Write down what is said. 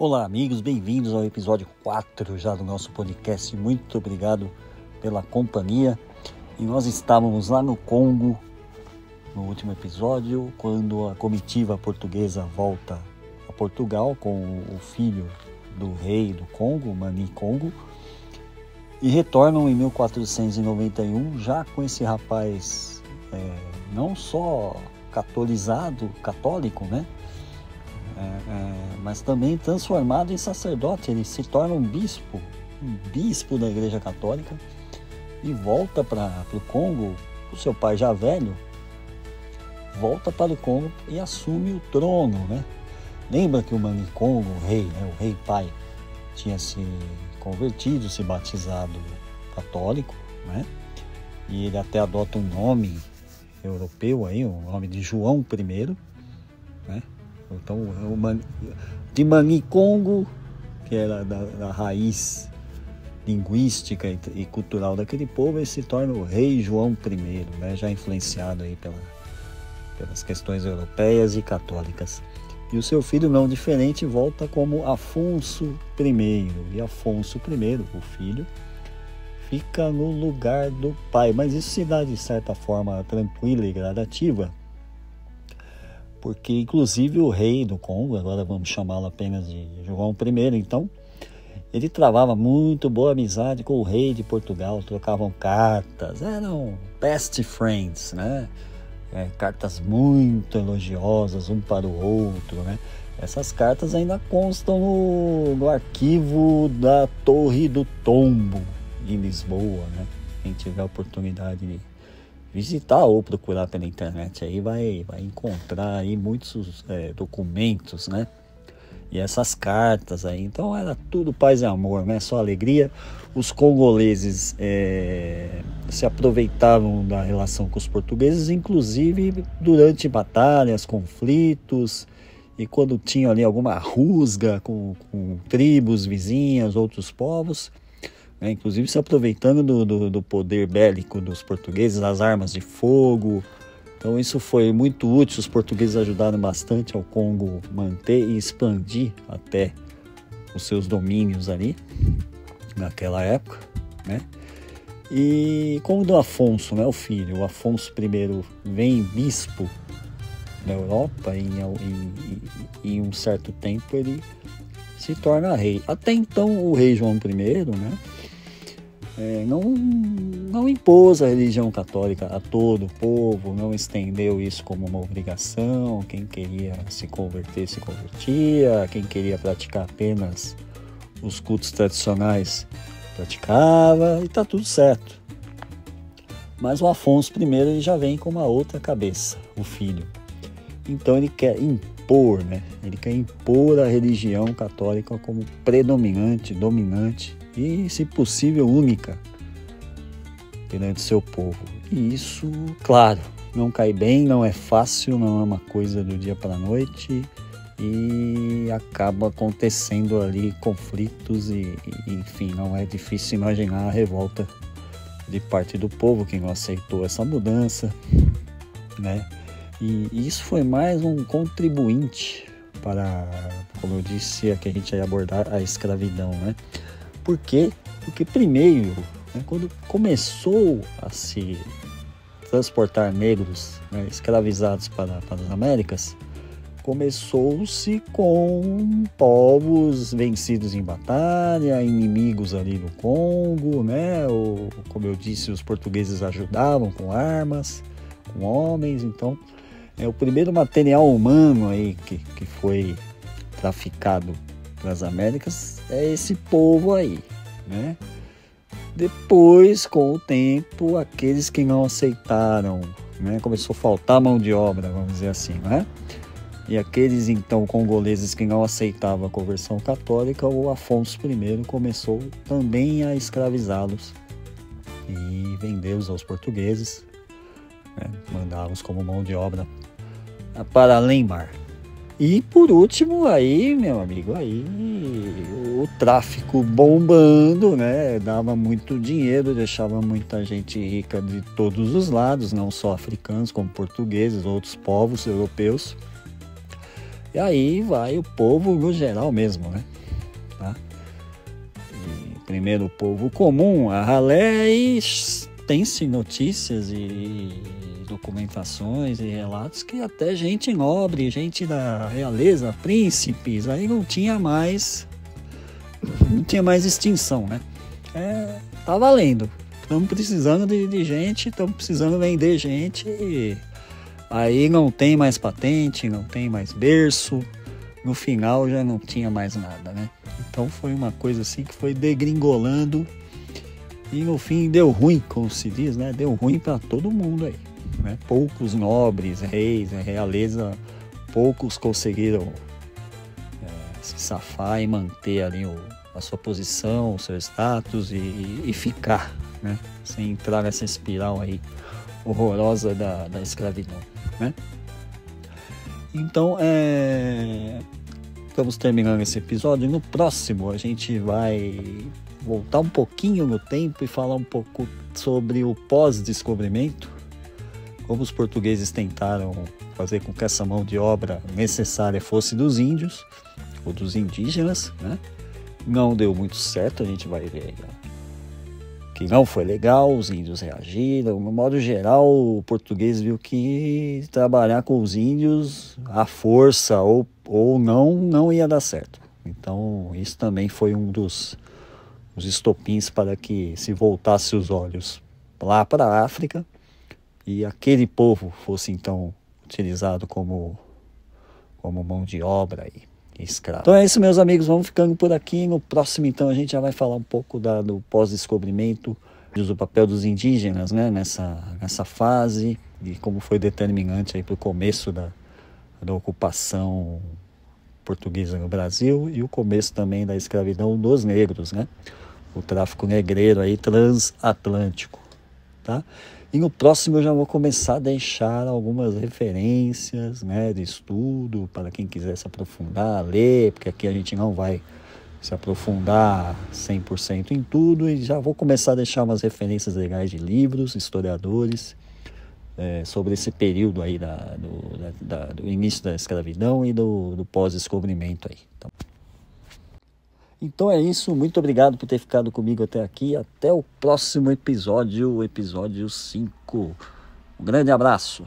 Olá amigos, bem-vindos ao episódio 4 já do nosso podcast. Muito obrigado pela companhia. E nós estávamos lá no Congo, no último episódio, quando a comitiva portuguesa volta a Portugal com o filho do rei do Congo, Mani Congo, e retornam em 1491 já com esse rapaz não só católico, né? Mas também transformado em sacerdote. Ele se torna um bispo da Igreja Católica e volta para o Congo. O seu pai já velho volta para o Congo e assume o trono, né? Lembra que o Mani Congo, o rei, né, o rei pai, tinha se convertido, se batizado católico, né? E ele até adota um nome europeu aí, o nome de João I, né? Então, de Mani Congo, que era da raiz linguística e cultural daquele povo, ele se torna o rei João I, né? Já influenciado aí pelas questões europeias e católicas. E o seu filho, não diferente, volta como Afonso I. E Afonso I, o filho, fica no lugar do pai. Mas isso se dá de certa forma tranquila e gradativa, porque inclusive o rei do Congo, agora vamos chamá-lo apenas de João I, então, ele travava muito boa amizade com o rei de Portugal, trocavam cartas, eram best friends, né? Cartas muito elogiosas um para o outro, né? Essas cartas ainda constam no arquivo da Torre do Tombo, em Lisboa, né? Quem tiver a oportunidade de visitar ou procurar pela internet aí vai encontrar aí muitos documentos, né? E essas cartas aí, então era tudo paz e amor, né? Só alegria. Os congoleses se aproveitavam da relação com os portugueses, inclusive durante batalhas, conflitos, e quando tinham ali alguma rusga com tribos vizinhas, outros povos, inclusive se aproveitando do poder bélico dos portugueses, as armas de fogo. Então isso foi muito útil. Os portugueses ajudaram bastante ao Congo manter e expandir até os seus domínios ali naquela época, né? E como do Afonso, né, o filho, o Afonso I vem bispo na Europa e em um certo tempo ele se torna rei. Até então o rei João I, né, não impôs a religião católica a todo o povo, não estendeu isso como uma obrigação. Quem queria se converter, se convertia. Quem queria praticar apenas os cultos tradicionais, praticava, e tá tudo certo. Mas o Afonso I ele já vem com uma outra cabeça, o filho. Então ele quer impor, né? Ele quer impor a religião católica como predominante, dominante e, se possível, única perante seu povo. E isso, claro, não cai bem, não é fácil, não é uma coisa do dia para a noite, e acaba acontecendo ali conflitos e enfim, não é difícil imaginar a revolta de parte do povo que não aceitou essa mudança, né? E isso foi mais um contribuinte para, como eu disse, que a gente ia abordar a escravidão, né? Por quê? Porque primeiro, né, quando começou a se transportar negros, né, escravizados para as Américas, começou-se com povos vencidos em batalha, inimigos ali no Congo, né? Como eu disse, os portugueses ajudavam com armas, com homens. Então, o primeiro material humano aí que foi traficado para as Américas é esse povo aí, né? Depois, com o tempo, aqueles que não aceitaram, né? Começou a faltar mão de obra, vamos dizer assim, né? E aqueles, então, congoleses que não aceitavam a conversão católica, o Afonso I começou também a escravizá-los e vendê-los aos portugueses, né? Mandá-los como mão de obra para além-mar. E por último, aí, meu amigo, aí o tráfico bombando, né? Dava muito dinheiro, deixava muita gente rica de todos os lados, não só africanos, como portugueses, outros povos europeus. E aí vai o povo no geral mesmo, né? Tá? E primeiro o povo comum, a ralé, e tem-se notícias e documentações e relatos que até gente nobre, gente da realeza, príncipes, aí não tinha mais extinção, né? Tá valendo. Estamos precisando de gente, estamos precisando vender gente. E aí não tem mais patente, não tem mais berço. No final já não tinha mais nada, né? Então foi uma coisa assim que foi degringolando. E no fim deu ruim, como se diz, né? Deu ruim para todo mundo aí, né? Poucos nobres, reis, realeza, poucos conseguiram se safar e manter ali a sua posição, o seu status e ficar, né? Sem entrar nessa espiral aí horrorosa da escravidão, né? Então, estamos terminando esse episódio. No próximo a gente vai voltar um pouquinho no tempo e falar um pouco sobre o pós-descobrimento, como os portugueses tentaram fazer com que essa mão de obra necessária fosse dos índios ou dos indígenas, né? Não deu muito certo, a gente vai ver aí, que não foi legal, os índios reagiram. No modo geral, o português viu que trabalhar com os índios à força ou não ia dar certo. Então isso também foi um dos estopins para que se voltasse os olhos lá para a África e aquele povo fosse então utilizado como mão de obra e escravo. Então é isso, meus amigos, vamos ficando por aqui. No próximo então a gente já vai falar um pouco do pós-descobrimento, do papel dos indígenas, né, nessa fase, e como foi determinante aí para o começo da ocupação portuguesa no Brasil e o começo também da escravidão dos negros, né? O tráfico negreiro aí transatlântico, tá? E no próximo eu já vou começar a deixar algumas referências, né, de estudo para quem quiser se aprofundar, ler, porque aqui a gente não vai se aprofundar 100% em tudo, e já vou começar a deixar umas referências legais de livros, historiadores, sobre esse período aí do início da escravidão e do pós-descobrimento aí. Então é isso, muito obrigado por ter ficado comigo até aqui, até o próximo episódio, o episódio 5. Um grande abraço.